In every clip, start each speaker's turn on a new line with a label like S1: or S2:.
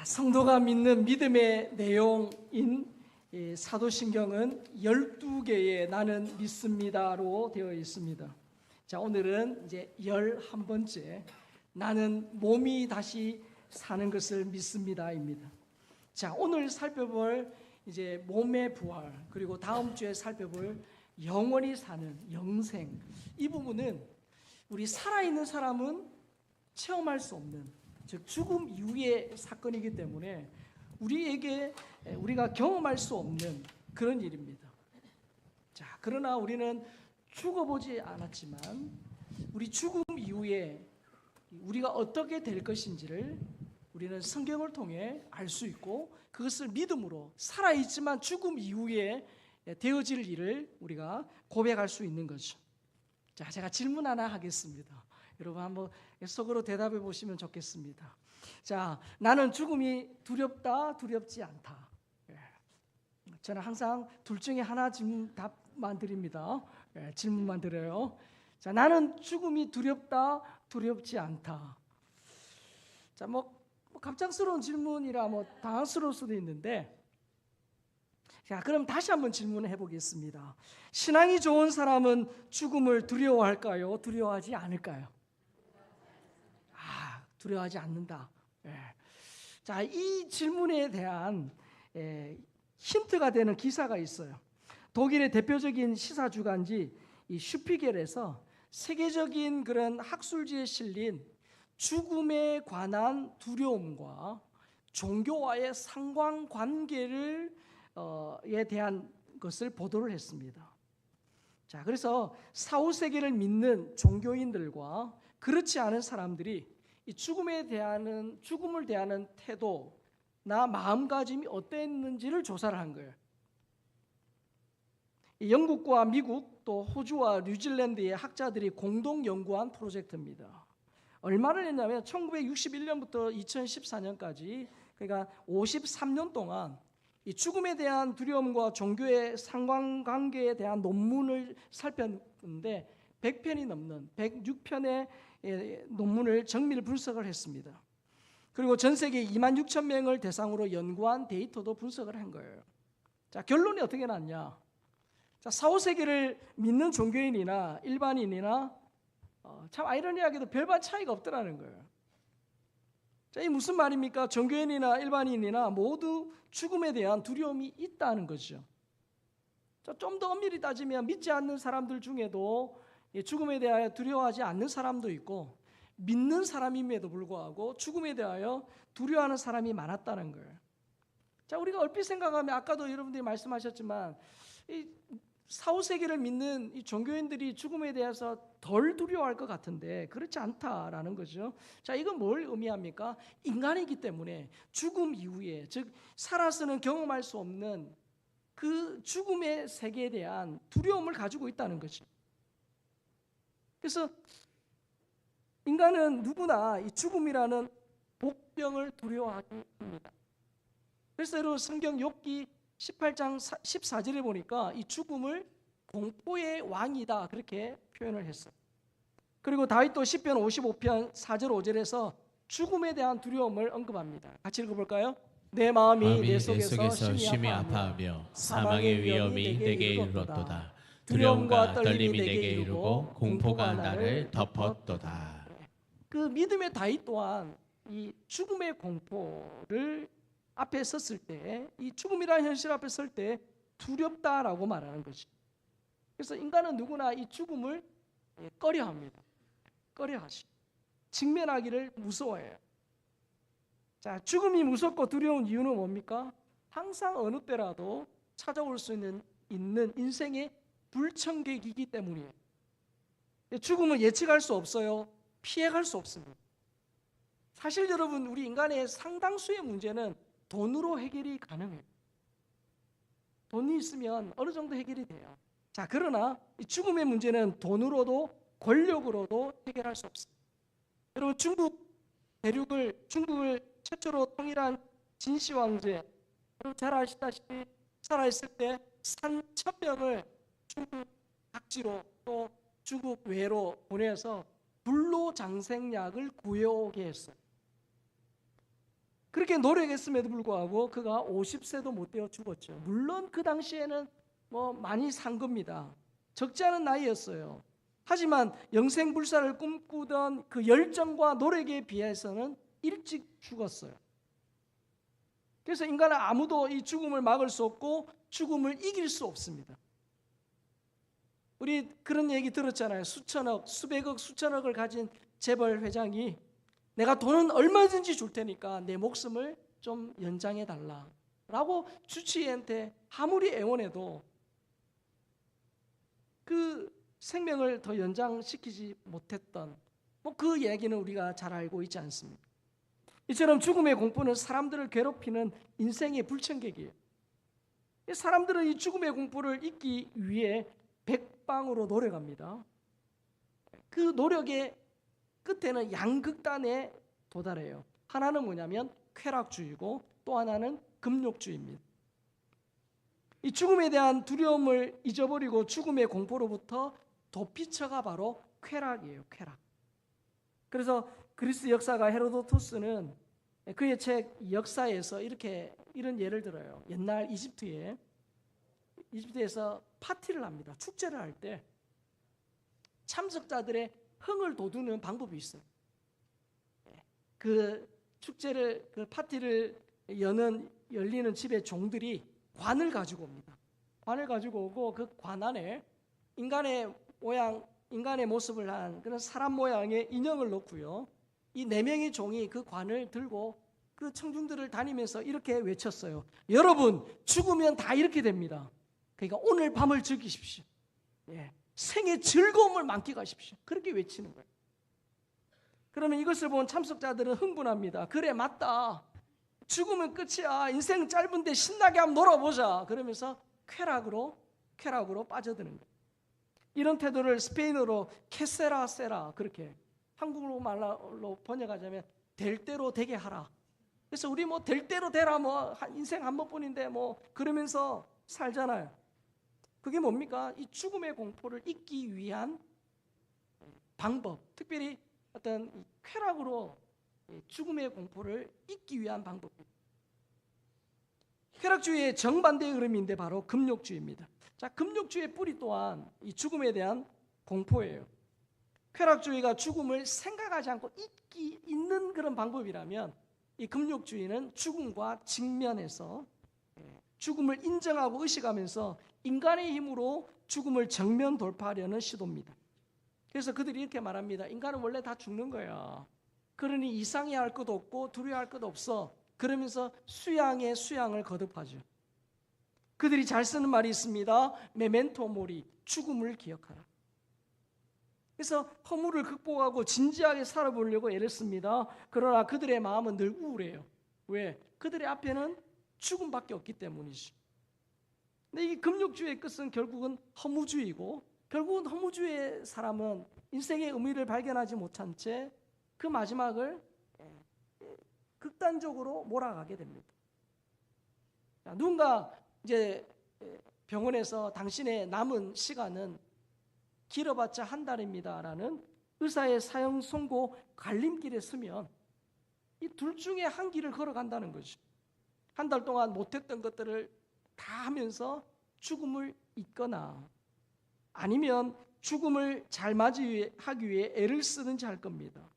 S1: 성도가 믿는 믿음의 내용인 사도신경은 12개의 나는 믿습니다로 되어 있습니다. 자, 오늘은 이제 11번째 나는 몸이 다시 사는 것을 믿습니다입니다. 자, 오늘 살펴볼 이제 몸의 부활, 그리고 다음 주에 살펴볼 영원히 사는 영생, 이 부분은 우리 살아있는 사람은 체험할 수 없는, 즉 죽음 이후의 사건이기 때문에 우리가 경험할 수 없는 그런 일입니다. 자, 그러나 우리는 죽어보지 않았지만 우리 죽음 이후에 우리가 어떻게 될 것인지를 우리는 성경을 통해 알 수 있고, 그것을 믿음으로 살아있지만 죽음 이후에 되어질 일을 우리가 고백할 수 있는 거죠. 자, 제가 질문 하나 하겠습니다. 여러분 한번 속으로 대답해 보시면 좋겠습니다. 자, 나는 죽음이 두렵다, 두렵지 않다. 저는 항상 둘 중에 하나 답만 드립니다. 질문만 드려요. 자, 나는 죽음이 두렵다, 두렵지 않다. 자, 갑작스러운 질문이라 당황스러울 수도 있는데, 자, 그럼 다시 한번 질문을 해보겠습니다. 신앙이 좋은 사람은 죽음을 두려워할까요? 두려워하지 않을까요? 두려워하지 않는다. 자, 이 질문에 대한 힌트가 되는 기사가 있어요. 독일의 대표적인 시사 주간지 이 슈피겔에서 세계적인 그런 학술지에 실린 죽음에 관한 두려움과 종교와의 상관관계를 에 대한 것을 보도를 했습니다. 자, 그래서 4, 5세기를 믿는 종교인들과 그렇지 않은 사람들이 이 죽음을 대하는 태도나 마음가짐이 어땠는지를 조사를 한 거예요. 영국과 미국 또 호주와 뉴질랜드의 학자들이 공동 연구한 프로젝트입니다. 얼마를 했냐면 1961년부터 2014년까지, 그러니까 53년 동안 이 죽음에 대한 두려움과 종교의 상관관계에 대한 논문을 살폈는데 100편이 넘는 106편의 논문을 정밀 분석을 했습니다. 그리고 전 세계 26,000명을 대상으로 연구한 데이터도 분석을 한 거예요. 자, 결론이 어떻게 났냐? 자, 4, 5세기를 믿는 종교인이나 일반인이나 참 아이러니하게도 별반 차이가 없더라는 거예요. 자, 이 무슨 말입니까? 종교인이나 일반인이나 모두 죽음에 대한 두려움이 있다는 거죠. 좀 더 엄밀히 따지면 믿지 않는 사람들 중에도 죽음에 대하여 두려워하지 않는 사람도 있고, 믿는 사람임에도 불구하고 죽음에 대하여 두려워하는 사람이 많았다는 거예요. 자, 우리가 얼핏 생각하면 아까도 여러분들이 말씀하셨지만 이 4, 5세기를 믿는 이 종교인들이 죽음에 대해서 덜 두려워할 것 같은데 그렇지 않다라는 거죠. 자, 이건 뭘 의미합니까? 인간이기 때문에 죽음 이후에, 즉 살아서는 경험할 수 없는 그 죽음의 세계에 대한 두려움을 가지고 있다는 거죠. 그래서 인간은 누구나 이 죽음이라는 복병을 두려워하게 합니다. 그래서 여러분 성경 욥기 18장 14절에 보니까 이 죽음을 공포의 왕이다 그렇게 표현을 했어요. 그리고 다윗도 시편 55편 4절 5절에서 죽음에 대한 두려움을 언급합니다. 같이 읽어볼까요? 내 마음이 내 속에서 심히 아파하며 사망의 위험이 내게 이르렀도다. 두려움과 떨림이 내게 이르고 공포가 나를 덮었도다. 그 믿음의 다윗 또한 이 죽음의 공포를 앞에 섰을 때, 이 죽음이라는 현실 앞에 설 때 두렵다라고 말하는 거죠. 그래서 인간은 누구나 이 죽음을 꺼려합니다. 꺼려하시. 직면하기를 무서워해요. 자, 죽음이 무섭고 두려운 이유는 뭡니까? 항상 어느 때라도 찾아올 수 있는 인생의 불청객이기 때문이에요. 죽음은 예측할 수 없어요. 피해갈 수 없습니다. 사실 여러분, 우리 인간의 상당수의 문제는 돈으로 해결이 가능해요. 돈이 있으면 어느 정도 해결이 돼요. 자, 그러나 이 죽음의 문제는 돈으로도 권력으로도 해결할 수 없습니다. 여러분, 중국을 최초로 통일한 진시 황제, 여러분 잘 아시다시피 살아있을 때 3,000명을 중국 각지로 또 중국 외로 보내서 불로장생약을 구해오게 했어요. 그렇게 노력했음에도 불구하고 그가 50세도 못 되어 죽었죠. 물론 그 당시에는 뭐 많이 산 겁니다. 적지 않은 나이였어요. 하지만 영생불사를 꿈꾸던 그 열정과 노력에 비해서는 일찍 죽었어요. 그래서 인간은 아무도 이 죽음을 막을 수 없고 죽음을 이길 수 없습니다. 우리 그런 얘기 들었잖아요. 수천억, 수백억, 수천억을 가진 재벌 회장이 내가 돈은 얼마든지 줄 테니까 내 목숨을 좀 연장해 달라 라고 주치의한테 아무리 애원해도 그 생명을 더 연장시키지 못했던 그 얘기는 우리가 잘 알고 있지 않습니까? 이처럼 죽음의 공포는 사람들을 괴롭히는 인생의 불청객이에요. 사람들은 이 죽음의 공포를 잊기 위해 백방으로 노력합니다. 그 노력의 끝에는 양극단에 도달해요. 하나는 뭐냐면 쾌락주의고 또 하나는 금욕주의입니다. 이 죽음에 대한 두려움을 잊어버리고 죽음의 공포로부터 도피처가 바로 쾌락이에요. 쾌락. 그래서 그리스 역사가 헤로도토스는 그의 책 역사에서 이런 예를 들어요. 옛날 이집트에서 파티를 합니다. 축제를 할 때 참석자들의 흥을 돋우는 방법이 있어요. 그 축제를, 그 파티를 열리는 집의 종들이 관을 가지고 옵니다. 관을 가지고 오고 그 관 안에 인간의 모습을 한 그런 사람 모양의 인형을 넣고요. 이 4명의 종이 그 관을 들고 그 청중들을 다니면서 이렇게 외쳤어요. 여러분, 죽으면 다 이렇게 됩니다. 그러니까 오늘 밤을 즐기십시오. 생의 즐거움을 만끽하십시오. 그렇게 외치는 거예요. 그러면 이것을 본 참석자들은 흥분합니다. 그래, 맞다. 죽으면 끝이야. 인생 짧은데 신나게 한번 놀아보자. 그러면서 쾌락으로 빠져드는 거예요. 이런 태도를 스페인어로 케세라 세라, 그렇게 한국어 말로 번역하자면 될 대로 되게 하라. 그래서 우리 될 대로 되라, 인생 한 번뿐인데 그러면서 살잖아요. 그게 뭡니까? 이 죽음의 공포를 잊기 위한 방법, 특별히 어떤 쾌락으로 죽음의 공포를 잊기 위한 방법입니다. 쾌락주의의 정반대의 흐름인데 바로 금욕주의입니다. 자, 금욕주의의 뿌리 또한 이 죽음에 대한 공포예요. 쾌락주의가 죽음을 생각하지 않고 잊는 그런 방법이라면 이 금욕주의는 죽음과 직면해서 죽음을 인정하고 의식하면서 인간의 힘으로 죽음을 정면 돌파하려는 시도입니다. 그래서 그들이 이렇게 말합니다. 인간은 원래 다 죽는 거야. 그러니 이상해할 것도 없고 두려워할 것도 없어. 그러면서 수양에 수양을 거듭하죠. 그들이 잘 쓰는 말이 있습니다. 메멘토 모리, 죽음을 기억하라. 그래서 허물을 극복하고 진지하게 살아보려고 애를 씁니다. 그러나 그들의 마음은 늘 우울해요. 왜? 그들의 앞에는 죽음밖에 없기 때문이죠. 근데 이 금욕주의의 끝은 결국은 허무주의고, 결국은 허무주의의 사람은 인생의 의미를 발견하지 못한 채 그 마지막을 극단적으로 몰아가게 됩니다. 자, 누군가 이제 병원에서 당신의 남은 시간은 길어봤자 한 달입니다라는 의사의 사형 선고 갈림길에 서면 이 둘 중에 한 길을 걸어간다는 거죠. 한 달 동안 못했던 것들을 다 하면서 죽음을 잊거나 아니면 죽음을 잘 맞이하기 위해 애를 쓰든지 할 겁니다.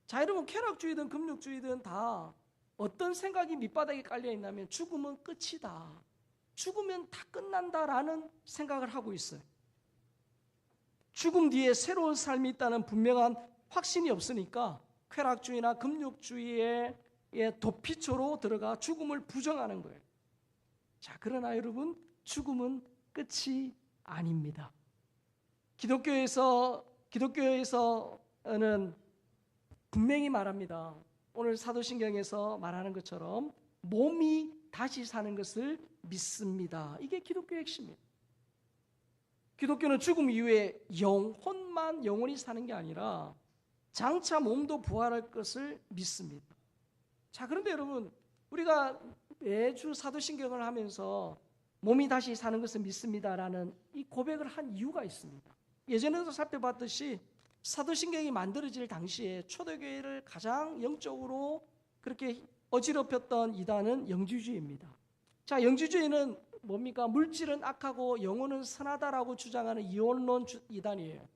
S1: 자, 여러분, 쾌락주의든 금욕주의든 다 어떤 생각이 밑바닥에 깔려있냐면 죽음은 끝이다. 죽으면 다 끝난다라는 생각을 하고 있어요. 죽음 뒤에 새로운 삶이 있다는 분명한 확신이 없으니까 쾌락주의나 금욕주의의 도피처로 들어가 죽음을 부정하는 거예요. 자, 그러나 여러분, 죽음은 끝이 아닙니다. 기독교에서는 분명히 말합니다. 오늘 사도신경에서 말하는 것처럼 몸이 다시 사는 것을 믿습니다. 이게 기독교의 핵심이에요. 기독교는 죽음 이후에 영혼만 영원히 사는 게 아니라 장차 몸도 부활할 것을 믿습니다. 자, 그런데 여러분, 우리가 매주 사도신경을 하면서 몸이 다시 사는 것을 믿습니다라는 이 고백을 한 이유가 있습니다. 예전에도 살펴봤듯이 사도신경이 만들어질 당시에 초대교회를 가장 영적으로 그렇게 어지럽혔던 이단은 영지주의입니다. 자, 영지주의는 뭡니까? 물질은 악하고 영혼은 선하다라고 주장하는 이원론 이단이에요.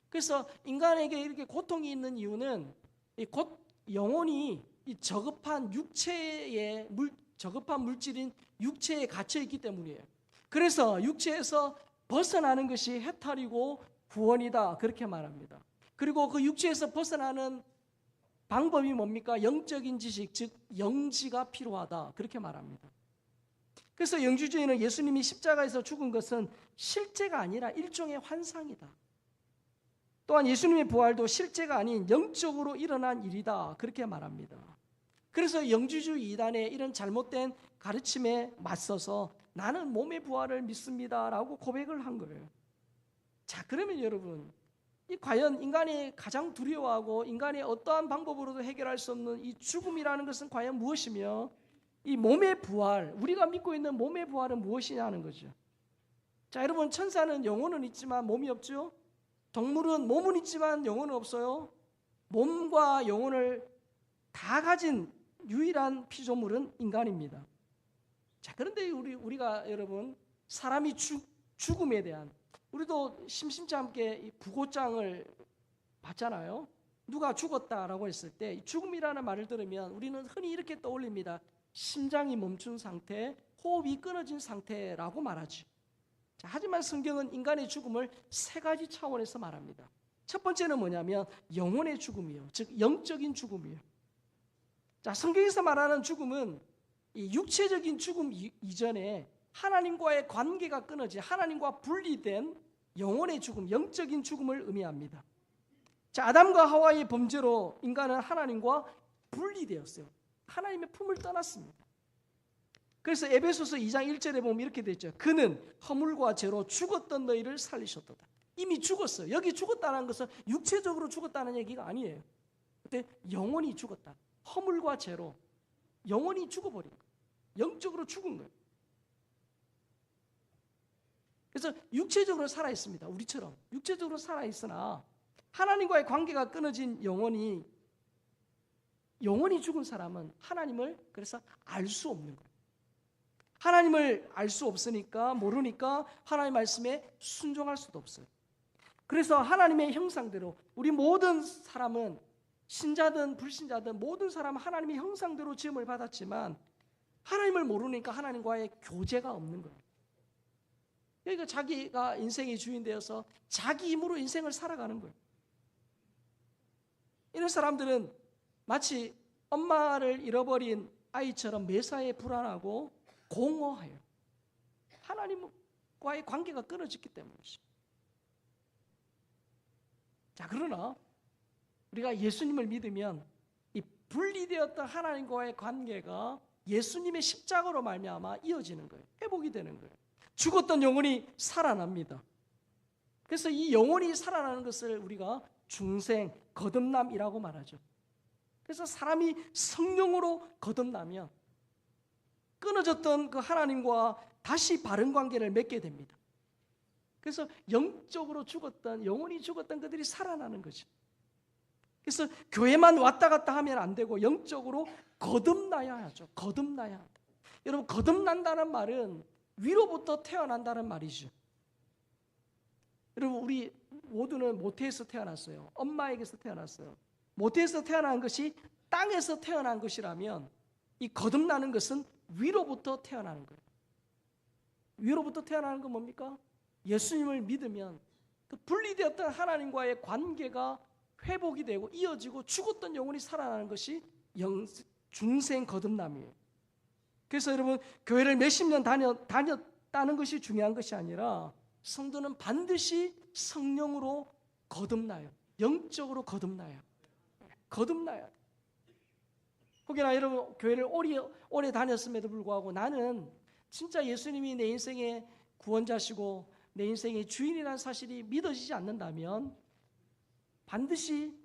S1: 그래서 인간에게 이렇게 고통이 있는 이유는 영혼이 이 저급한 저급한 물질인 육체에 갇혀 있기 때문이에요. 그래서 육체에서 벗어나는 것이 해탈이고 구원이다, 그렇게 말합니다. 그리고 그 육체에서 벗어나는 방법이 뭡니까? 영적인 지식, 즉 영지가 필요하다, 그렇게 말합니다. 그래서 영지주의는 예수님이 십자가에서 죽은 것은 실제가 아니라 일종의 환상이다. 또한 예수님의 부활도 실제가 아닌 영적으로 일어난 일이다, 그렇게 말합니다. 그래서 영지주의 이단의 이런 잘못된 가르침에 맞서서 나는 몸의 부활을 믿습니다라고 고백을 한 거예요. 자, 그러면 여러분, 이 과연 인간이 가장 두려워하고 인간의 어떠한 방법으로도 해결할 수 없는 이 죽음이라는 것은 과연 무엇이며, 이 몸의 부활, 우리가 믿고 있는 몸의 부활은 무엇이냐는 거죠. 자, 여러분, 천사는 영혼은 있지만 몸이 없죠. 동물은 몸은 있지만 영혼은 없어요. 몸과 영혼을 다 가진 유일한 피조물은 인간입니다. 자, 그런데 우리가 여러분, 사람이 죽음에 대한, 우리도 심심치 않게 이 부고장을 봤잖아요. 누가 죽었다라고 했을 때 죽음이라는 말을 들으면 우리는 흔히 이렇게 떠올립니다. 심장이 멈춘 상태, 호흡이 끊어진 상태라고 말하지. 자, 하지만 성경은 인간의 죽음을 세 가지 차원에서 말합니다. 첫 번째는 뭐냐면 영혼의 죽음이요, 즉 영적인 죽음이요. 자, 성경에서 말하는 죽음은 이 육체적인 죽음 이전에 하나님과의 관계가 끊어진, 하나님과 분리된 영혼의 죽음, 영적인 죽음을 의미합니다. 자, 아담과 하와의 범죄로 인간은 하나님과 분리되었어요. 하나님의 품을 떠났습니다. 그래서 에베소서 2장 1절에 보면 이렇게 되어 있죠. 그는 허물과 죄로 죽었던 너희를 살리셨도다. 이미 죽었어요. 여기 죽었다는 것은 육체적으로 죽었다는 얘기가 아니에요. 근데 영혼이 죽었다. 허물과 죄로 영혼이 죽어버린 거예요. 영적으로 죽은 거예요. 그래서 육체적으로 살아있습니다. 우리처럼 육체적으로 살아있으나 하나님과의 관계가 끊어진 영혼이 죽은 사람은 하나님을 그래서 알 수 없는 거예요. 하나님을 알 수 없으니까, 모르니까 하나님의 말씀에 순종할 수도 없어요. 그래서 하나님의 형상대로 우리 모든 사람은, 신자든 불신자든 모든 사람은 하나님의 형상대로 지음을 받았지만 하나님을 모르니까 하나님과의 교제가 없는 거예요. 그러니까 자기가 인생의 주인 되어서 자기 힘으로 인생을 살아가는 거예요. 이런 사람들은 마치 엄마를 잃어버린 아이처럼 매사에 불안하고 공허해요. 하나님과의 관계가 끊어졌기 때문이죠. 자, 그러나 우리가 예수님을 믿으면 이 분리되었던 하나님과의 관계가 예수님의 십자가로 말미암아 이어지는 거예요. 회복이 되는 거예요. 죽었던 영혼이 살아납니다. 그래서 이 영혼이 살아나는 것을 우리가 중생, 거듭남이라고 말하죠. 그래서 사람이 성령으로 거듭나면 끊어졌던 그 하나님과 다시 바른 관계를 맺게 됩니다. 그래서 영적으로 죽었던, 영혼이 죽었던 그들이 살아나는 거죠. 그래서 교회만 왔다 갔다 하면 안 되고 영적으로 거듭나야 하죠. 거듭나야 한다. 여러분, 거듭난다는 말은 위로부터 태어난다는 말이죠. 여러분, 우리 모두는 모태에서 태어났어요. 엄마에게서 태어났어요. 모태에서 태어난 것이 땅에서 태어난 것이라면 이 거듭나는 것은 위로부터 태어나는 거예요. 위로부터 태어나는 건 뭡니까? 예수님을 믿으면 그 분리되었던 하나님과의 관계가 회복이 되고 이어지고 죽었던 영혼이 살아나는 것이 중생 거듭남이에요. 그래서 여러분, 교회를 몇십 년 다녔다는 것이 중요한 것이 아니라 성도는 반드시 성령으로 거듭나요. 영적으로 거듭나요. 거듭나요. 혹여나 여러분 교회를 오래 다녔음에도 불구하고 나는 진짜 예수님이 내 인생의 구원자시고 내 인생의 주인이라는 사실이 믿어지지 않는다면 반드시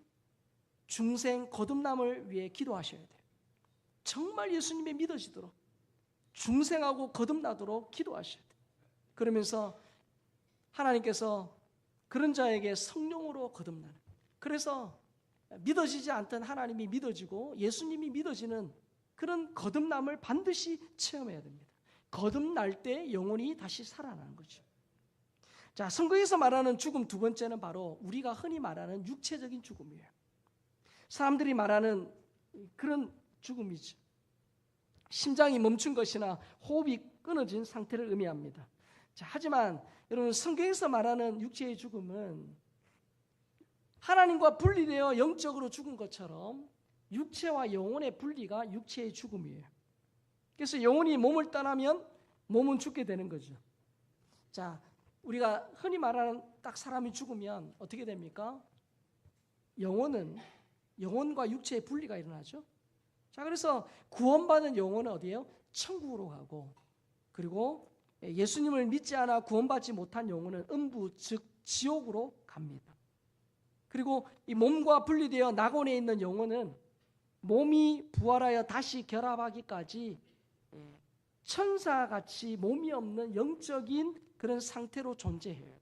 S1: 중생 거듭남을 위해 기도하셔야 돼요. 정말 예수님이 믿어지도록 중생하고 거듭나도록 기도하셔야 돼요. 그러면서 하나님께서 그런 자에게 성령으로 거듭나는, 그래서 믿어지지 않던 하나님이 믿어지고 예수님이 믿어지는 그런 거듭남을 반드시 체험해야 됩니다. 거듭날 때 영혼이 다시 살아나는 거죠. 자, 성경에서 말하는 죽음 두 번째는 바로 우리가 흔히 말하는 육체적인 죽음이에요. 사람들이 말하는 그런 죽음이죠. 심장이 멈춘 것이나 호흡이 끊어진 상태를 의미합니다. 자, 하지만 여러분, 성경에서 말하는 육체의 죽음은 하나님과 분리되어 영적으로 죽은 것처럼 육체와 영혼의 분리가 육체의 죽음이에요. 그래서 영혼이 몸을 떠나면 몸은 죽게 되는 거죠. 자, 우리가 흔히 말하는 딱 사람이 죽으면 어떻게 됩니까? 영혼과 육체의 분리가 일어나죠. 자, 그래서 구원받은 영혼은 어디예요? 천국으로 가고, 그리고 예수님을 믿지 않아 구원받지 못한 영혼은 음부, 즉 지옥으로 갑니다. 그리고 이 몸과 분리되어 낙원에 있는 영혼은 몸이 부활하여 다시 결합하기까지 천사같이 몸이 없는 영적인 그런 상태로 존재해요.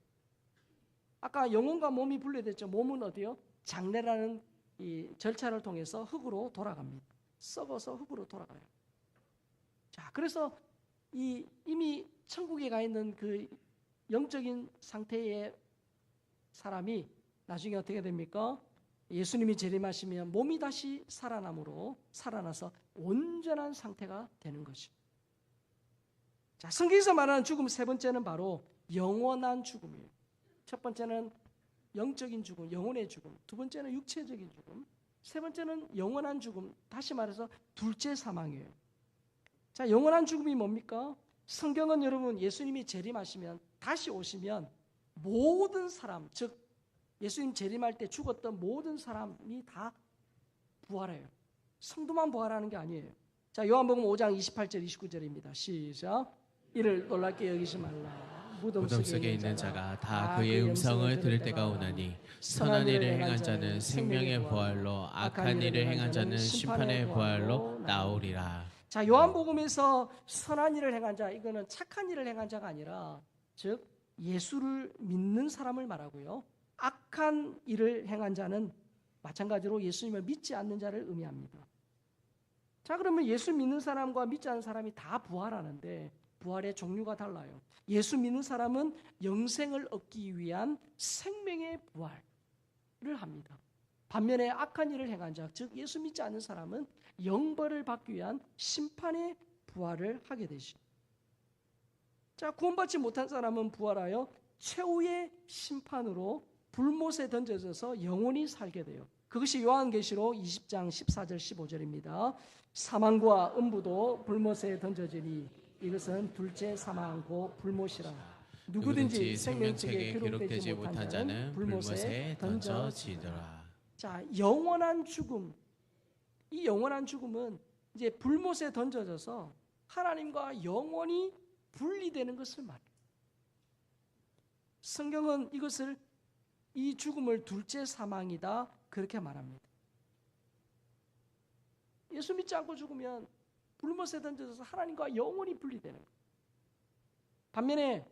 S1: 아까 영혼과 몸이 분리됐죠. 몸은 어디요? 장례라는 이 절차를 통해서 흙으로 돌아갑니다. 썩어서 흙으로 돌아가요. 자, 그래서 이미 천국에 가 있는 그 영적인 상태의 사람이 나중에 어떻게 됩니까? 예수님이 재림하시면 몸이 다시 살아나서 온전한 상태가 되는 것이죠. 자, 성경에서 말하는 죽음 세 번째는 바로 영원한 죽음이에요. 첫 번째는 영적인 죽음, 영혼의 죽음. 두 번째는 육체적인 죽음. 세 번째는 영원한 죽음. 다시 말해서 둘째 사망이에요. 자, 영원한 죽음이 뭡니까? 성경은 여러분, 예수님이 재림하시면, 다시 오시면 모든 사람, 즉 예수님 재림할 때 죽었던 모든 사람이 다 부활해요. 성도만 부활하는 게 아니에요. 자, 요한복음 5장 28절 29절입니다. 시작. 이를 놀랍게 여기지 말라.
S2: 무덤 속에 있는 자가 다 그의 음성을 들을 때가 오나니 선한 일을 행한 자는 생명의 부활로 악한 일을 행한 자는 심판의 부활로 나오리라.
S1: 자, 요한복음에서 선한 일을 행한 자, 이거는 착한 일을 행한 자가 아니라 즉 예수를 믿는 사람을 말하고요. 악한 일을 행한 자는 마찬가지로 예수님을 믿지 않는 자를 의미합니다. 자, 그러면 예수 믿는 사람과 믿지 않는 사람이 다 부활하는데 부활의 종류가 달라요. 예수 믿는 사람은 영생을 얻기 위한 생명의 부활을 합니다. 반면에 악한 일을 행한 자, 즉 예수 믿지 않는 사람은 영벌을 받기 위한 심판의 부활을 하게 되죠. 자, 구원받지 못한 사람은 부활하여 최후의 심판으로 불못에 던져져서 영원히 살게 돼요. 그것이 요한계시록 20장 14절 15절입니다. 사망과 음부도 불못에 던져지니 이것은 둘째 사망고 불못이라. 누구든지 생명책에 기록되지 못한 자는 불못에 던져지더라. 자, 영원한 죽음. 이 영원한 죽음은 이제 불못에 던져져서 하나님과 영원히 분리되는 것을 말해요. 성경은 이 죽음을 둘째 사망이다 그렇게 말합니다. 예수 믿지 않고 죽으면 불못에 던져져서 하나님과 영원히 분리되는 거예요. 반면에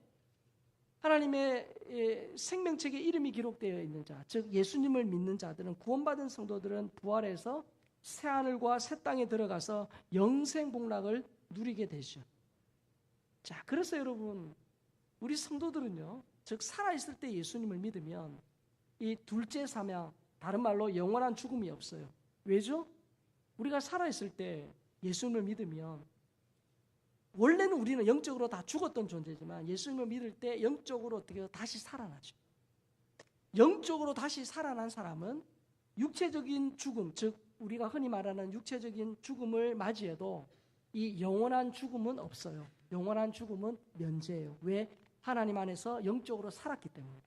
S1: 하나님의 생명책에 이름이 기록되어 있는 자, 즉 예수님을 믿는 자들은, 구원받은 성도들은 부활해서 새하늘과 새 땅에 들어가서 영생복락을 누리게 되죠. 자, 그래서 여러분, 우리 성도들은요, 즉 살아있을 때 예수님을 믿으면 이 둘째 사명, 다른 말로 영원한 죽음이 없어요. 왜죠? 우리가 살아있을 때 예수님을 믿으면, 원래는 우리는 영적으로 다 죽었던 존재지만 예수님을 믿을 때 영적으로 어떻게 다시 살아나죠. 영적으로 다시 살아난 사람은 육체적인 죽음, 즉 우리가 흔히 말하는 육체적인 죽음을 맞이해도 이 영원한 죽음은 없어요. 영원한 죽음은 면제예요. 왜? 하나님 안에서 영적으로 살았기 때문에.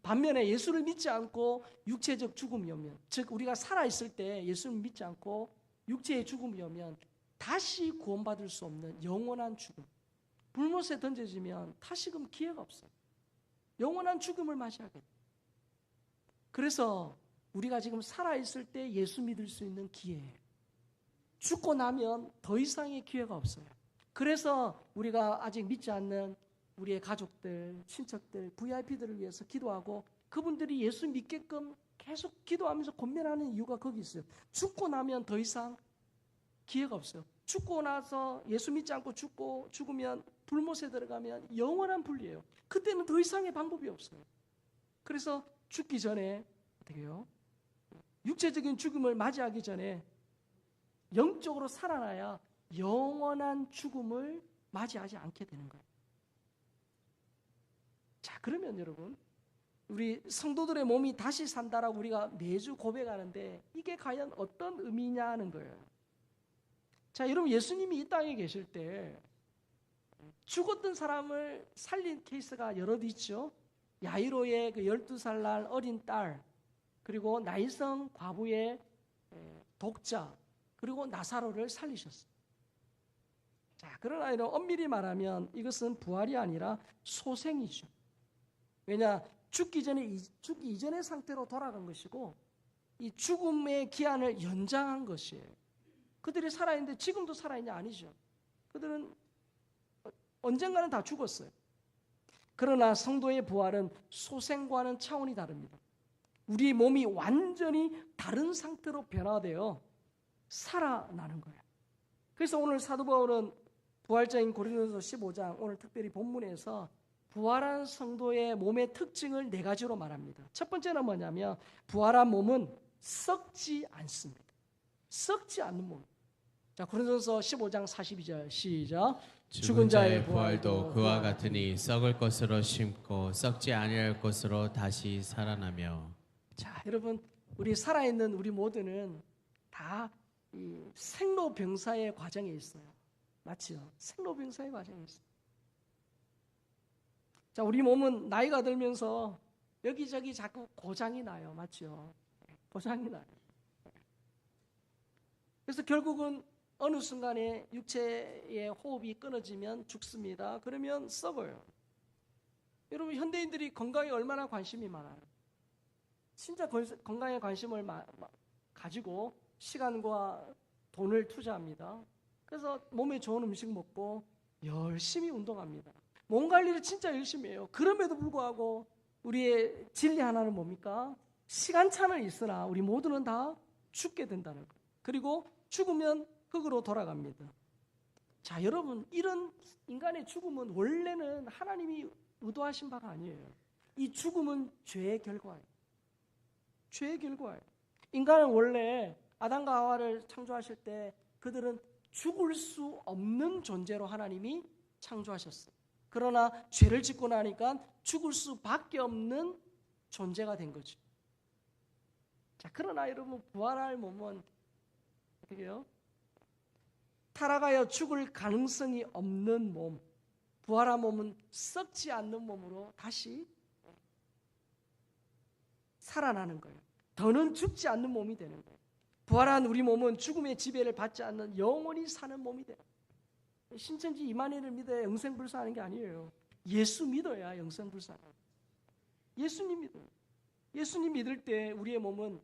S1: 반면에 예수를 믿지 않고 육체적 죽음이 오면, 즉 우리가 살아있을 때 예수를 믿지 않고 육체의 죽음이 오면 다시 구원받을 수 없는 영원한 죽음, 불못에 던져지면 다시금 기회가 없어요. 영원한 죽음을 맞이하게 돼요. 그래서 우리가 지금 살아있을 때 예수 믿을 수 있는 기회예요. 죽고 나면 더 이상의 기회가 없어요. 그래서 우리가 아직 믿지 않는 우리의 가족들, 친척들, VIP들을 위해서 기도하고 그분들이 예수 믿게끔 계속 기도하면서 권면하는 이유가 거기 있어요. 죽고 나면 더 이상 기회가 없어요. 죽고 나서 예수 믿지 않고 죽으면 불못에 들어가면 영원한 분리예요. 그때는 더 이상의 방법이 없어요. 그래서 죽기 전에 어떻게 해요? 육체적인 죽음을 맞이하기 전에 영적으로 살아나야 영원한 죽음을 맞이하지 않게 되는 거예요. 자, 그러면 여러분, 우리 성도들의 몸이 다시 산다라고 우리가 매주 고백하는데 이게 과연 어떤 의미냐는 거예요. 자, 여러분, 예수님이 이 땅에 계실 때 죽었던 사람을 살린 케이스가 여럿 있죠. 야이로의 그 12살 날 어린 딸, 그리고 나일성 과부의 독자, 그리고 나사로를 살리셨어요. 자, 그러나 이런 엄밀히 말하면 이것은 부활이 아니라 소생이죠. 왜냐, 죽기 이전의 상태로 돌아간 것이고 이 죽음의 기한을 연장한 것이에요. 그들이 살아있는데 지금도 살아있냐? 아니죠. 그들은 언젠가는 다 죽었어요. 그러나 성도의 부활은 소생과는 차원이 다릅니다. 우리 몸이 완전히 다른 상태로 변화되어 살아나는 거예요. 그래서 오늘 사도 바울은 부활자인 고린도서 15장 오늘 특별히 본문에서 부활한 성도의 몸의 특징을 4가지로 말합니다. 첫 번째는 뭐냐면 부활한 몸은 썩지 않습니다. 썩지 않는 몸. 자, 고린도서 15장 42절 시작.
S2: 죽은 자의 부활도 그와 같으니 썩을 것으로 심고 썩지 아니할 것으로 다시 살아나며.
S1: 자, 여러분, 우리 살아있는 우리 모두는 다 이 생로병사의 과정에 있어요. 맞죠? 생로병사의 과정에 있어요. 자, 우리 몸은 나이가 들면서 여기저기 자꾸 고장이 나요. 맞죠? 고장이 나요. 그래서 결국은 어느 순간에 육체의 호흡이 끊어지면 죽습니다. 그러면 썩어요. 여러분, 현대인들이 건강에 얼마나 관심이 많아요. 진짜 건강에 관심을 가지고 시간과 돈을 투자합니다. 그래서 몸에 좋은 음식 먹고 열심히 운동합니다. 몸 관리를 진짜 열심히 해요. 그럼에도 불구하고 우리의 진리 하나는 뭡니까? 시간차는 있으나 우리 모두는 다 죽게 된다는 거예요. 그리고 죽으면 흙으로 돌아갑니다. 자, 여러분, 이런 인간의 죽음은 원래는 하나님이 의도하신 바가 아니에요. 이 죽음은 죄의 결과예요. 죄의 결과예요. 인간은 원래 아담과 하와를 창조하실 때 그들은 죽을 수 없는 존재로 하나님이 창조하셨어요. 그러나 죄를 짓고 나니까 죽을 수밖에 없는 존재가 된 거죠. 자, 그러나 여러분, 부활할 몸은 어떻게 해요? 타락하여 죽을 가능성이 없는 몸, 부활한 몸은 썩지 않는 몸으로 다시 살아나는 거예요. 더는 죽지 않는 몸이 되는 거예요. 부활한 우리 몸은 죽음의 지배를 받지 않는 영원히 사는 몸이 돼요. 신천지 이만희를 믿어야 영생불사하는 게 아니에요. 예수 믿어야 영생불사하는 거예요. 예수님 믿어요. 예수님 믿을 때 우리의 몸은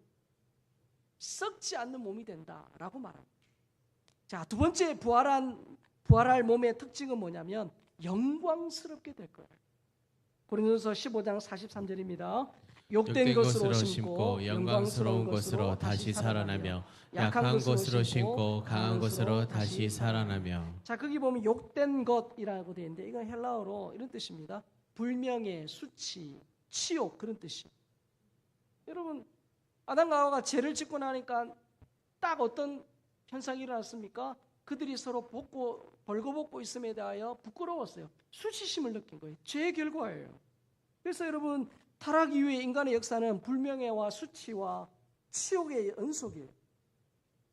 S1: 썩지 않는 몸이 된다라고 말합니다. 자, 두 번째 부활할 몸의 특징은 뭐냐면 영광스럽게 될 거예요. 고린도서 15장 43절입니다. 욕된 것으로 심고
S2: 영광스러운 것으로 다시 살아나며 약한 것으로 심고 강한 것으로 다시 살아나며.
S1: 자, 거기 보면 욕된 것이라고 되어 있는데 이건 헬라어로 이런 뜻입니다. 불명예, 수치, 치욕 그런 뜻이에요. 여러분, 아담과 하와가 죄를 짓고 나니까 딱 어떤 현상이 일어났습니까? 그들이 서로 벌거벗고 있음에 대하여 부끄러웠어요. 수치심을 느낀 거예요. 죄의 결과예요. 그래서 여러분, 타락 이후의 인간의 역사는 불명예와 수치와 치욕의 연속이에요.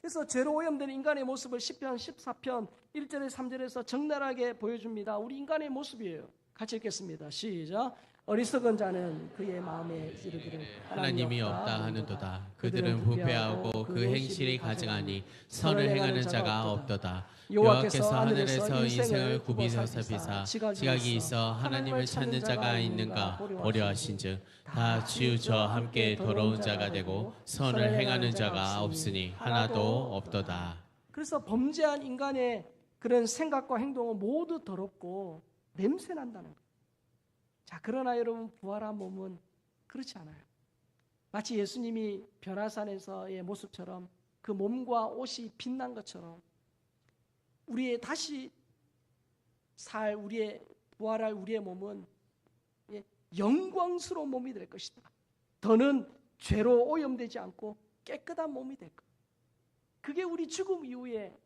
S1: 그래서 죄로 오염된 인간의 모습을 시편 14편 1절에 3절에서 적나라하게 보여줍니다. 우리 인간의 모습이에요. 같이 읽겠습니다. 시작. 어리석은 자는 그의 마음에 이르기를
S2: 하나님이 없다 하는도다. 그들은 부패하고 그 행실이 가증하니 선을 행하는 자가 없도다. 여호와께서 하늘에서 인생을 굽이셔서 비사 지각이 있어 하나님을 찾는 자가 있는가 고려하신즉 다 치우쳐 함께 더러운 자가 되고 선을 행하는 자가 없으니 하나도 없도다.
S1: 그래서 범죄한 인간의 그런 생각과 행동은 모두 더럽고 냄새 난다는 거예요. 자, 그러나 여러분, 부활한 몸은 그렇지 않아요. 마치 예수님이 변화산에서의 모습처럼 그 몸과 옷이 빛난 것처럼 우리의 다시 살 우리의 부활할 우리의 몸은 영광스러운 몸이 될 것이다. 더는 죄로 오염되지 않고 깨끗한 몸이 될 것. 그게 우리 죽음 이후에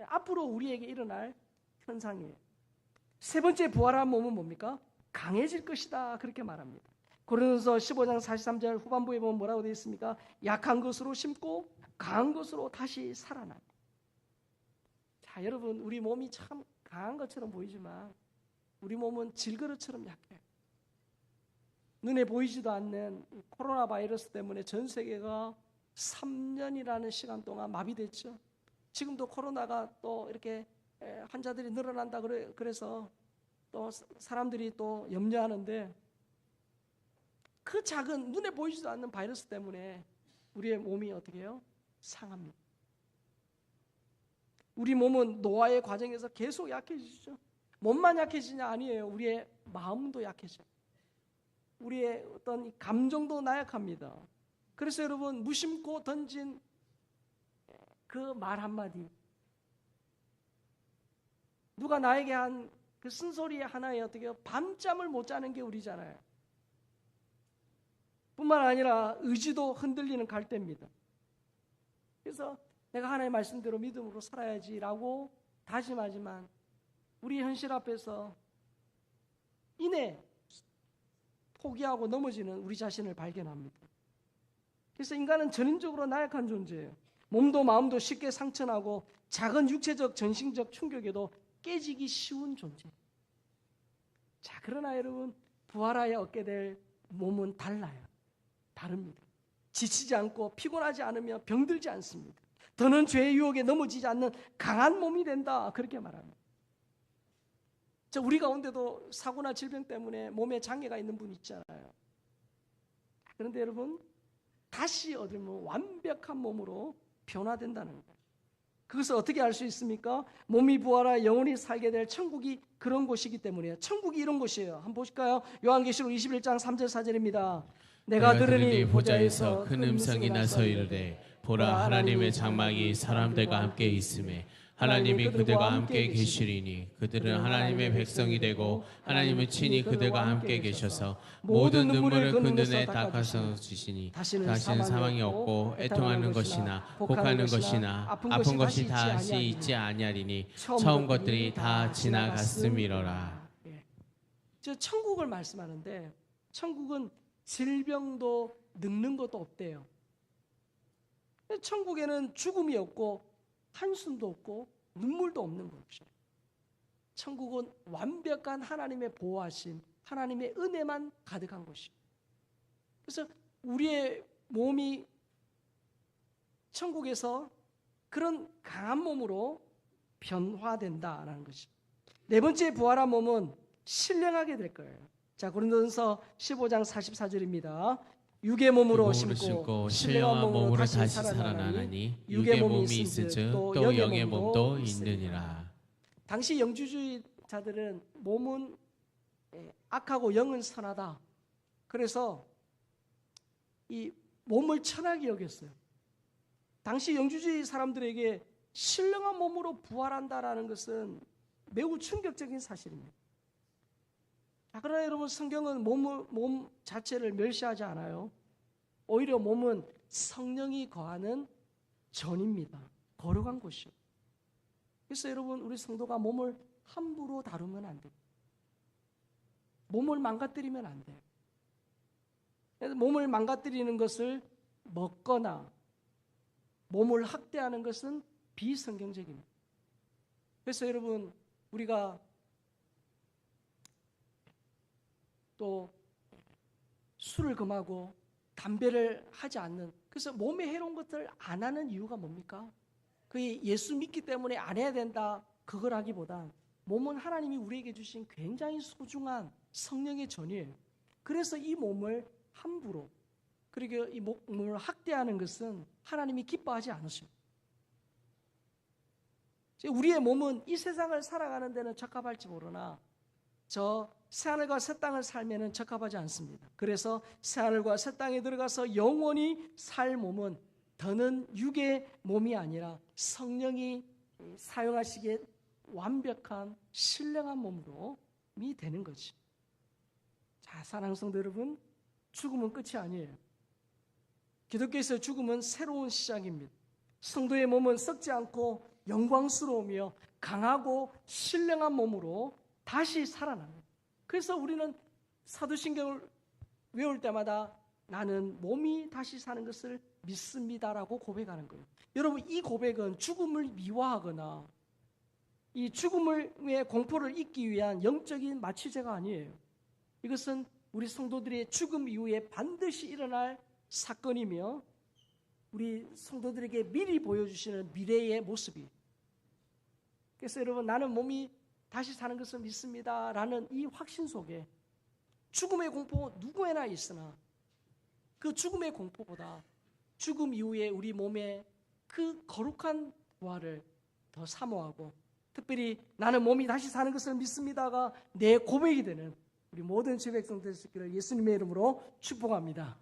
S1: 앞으로 우리에게 일어날 현상이에요. 세 번째 부활한 몸은 뭡니까? 강해질 것이다. 그렇게 말합니다. 고린도서 15장 43절 후반부에 보면 뭐라고 되어 있습니까? 약한 것으로 심고 강한 것으로 다시 살아난다. 자, 여러분, 우리 몸이 참 강한 것처럼 보이지만 우리 몸은 질그릇처럼 약해요. 눈에 보이지도 않는 코로나 바이러스 때문에 전 세계가 3년이라는 시간 동안 마비됐죠. 지금도 코로나가 또 이렇게 환자들이 늘어난다 그래서 또 사람들이 또 염려하는데, 그 작은 눈에 보이지도 않는 바이러스 때문에 우리의 몸이 어떻게 해요? 상합니다. 우리 몸은 노화의 과정에서 계속 약해지죠. 몸만 약해지냐? 아니에요. 우리의 마음도 약해져요. 우리의 어떤 감정도 나약합니다. 그래서 여러분, 무심코 던진 그 말 한마디, 누가 나에게 한 그 쓴소리 하나에 어떻게 밤잠을 못 자는 게 우리잖아요. 뿐만 아니라 의지도 흔들리는 갈대입니다. 그래서 내가 하나님의 말씀대로 믿음으로 살아야지라고 다짐하지만 우리 현실 앞에서 이내 포기하고 넘어지는 우리 자신을 발견합니다. 그래서 인간은 전인적으로 나약한 존재예요. 몸도 마음도 쉽게 상처나고 작은 육체적 정신적 충격에도 깨지기 쉬운 존재. 자, 그러나 여러분, 부활하여 얻게 될 몸은 달라요. 다릅니다. 지치지 않고 피곤하지 않으며 병들지 않습니다. 더는 죄의 유혹에 넘어지지 않는 강한 몸이 된다. 그렇게 말합니다. 자, 우리 가운데도 사고나 질병 때문에 몸에 장애가 있는 분 있잖아요. 그런데 여러분, 다시 얻으면 완벽한 몸으로 변화된다는 거예요. 그것을 어떻게 알 수 있습니까? 몸이 부활하여 영원히 살게 될 천국이 그런 곳이기 때문이에요. 천국이 이런 곳이에요. 한번 보실까요? 요한계시록 21장 3절 4절입니다. 내가 들으니
S2: 보좌에서 큰 음성이 나서 이르되 보라, 하나님의 장막이 사람들과 함께 있음에 하나님이 그들과 함께 계시리니 그들은 하나님의 백성이 되고 하나님은 친히 그들과 함께 계셔서 모든 눈물을 그 눈에 닦아서 주시니 다시는 사망이 없고 애통하는 것이나 곡하는 것이나 아픈 것이 다시 있지 아니하리니 처음 것들이 다 지나갔음이로라.
S1: 저 천국을 말씀하는데, 천국은 질병도 늙는 것도 없대요. 천국에는 죽음이 없고 한숨도 없고 눈물도 없는 것이죠. 천국은 완벽한 하나님의 보호하심, 하나님의 은혜만 가득한 것이죠. 그래서 우리의 몸이 천국에서 그런 강한 몸으로 변화된다라는 것이죠. 네 번째 부활한 몸은 신령하게 될 거예요. 자, 고린도전서 15장 44절입니다. 육의 몸으로 심고 신령한 몸으로 다시 살아나니 육의 몸이 있은즉 또 영의 몸도 있느니라. 당시 영주주의자들은 몸은 악하고 영은 선하다. 그래서 이 몸을 천하게 여겼어요. 당시 영주주의 사람들에게 신령한 몸으로 부활한다라는 것은 매우 충격적인 사실입니다. 그러나 여러분, 성경은 몸 자체를 멸시하지 않아요. 오히려 몸은 성령이 거하는 전입니다. 거룩한 곳이요. 그래서 여러분, 우리 성도가 몸을 함부로 다루면 안 돼요. 몸을 망가뜨리면 안 돼요. 몸을 망가뜨리는 것을 먹거나 몸을 학대하는 것은 비성경적입니다. 그래서 여러분, 우리가 또 술을 금하고 담배를 하지 않는, 그래서 몸에 해로운 것들을 안 하는 이유가 뭡니까? 그게 예수 믿기 때문에 안 해야 된다, 그걸 하기보단 몸은 하나님이 우리에게 주신 굉장히 소중한 성령의 전이에요. 그래서 이 몸을 함부로, 그리고 이 몸을 학대하는 것은 하나님이 기뻐하지 않으십니다. 우리의 몸은 이 세상을 살아가는 데는 적합할지 모르나 저 새하늘과 새 땅을 살면은 적합하지 않습니다. 그래서 새하늘과 새 땅에 들어가서 영원히 살 몸은 더는 육의 몸이 아니라 성령이 사용하시기에 완벽한 신령한 몸이 되는 거지. 자, 사랑하는 성도 여러분, 죽음은 끝이 아니에요. 기독교에서 죽음은 새로운 시작입니다. 성도의 몸은 썩지 않고 영광스러우며 강하고 신령한 몸으로 다시 살아납니다. 그래서 우리는 사도신경을 외울 때마다 나는 몸이 다시 사는 것을 믿습니다라고 고백하는 거예요. 여러분, 이 고백은 죽음을 미화하거나 이 죽음의 공포를 잊기 위한 영적인 마취제가 아니에요. 이것은 우리 성도들의 죽음 이후에 반드시 일어날 사건이며 우리 성도들에게 미리 보여주시는 미래의 모습이. 그래서 여러분, 나는 몸이 다시 사는 것을 믿습니다 라는 이 확신 속에 죽음의 공포 누구에나 있으나 그 죽음의 공포보다 죽음 이후에 우리 몸의 그 거룩한 부활을 더 사모하고, 특별히 나는 몸이 다시 사는 것을 믿습니다가 내 고백이 되는 우리 모든 주 백성 되시기를 예수님의 이름으로 축복합니다.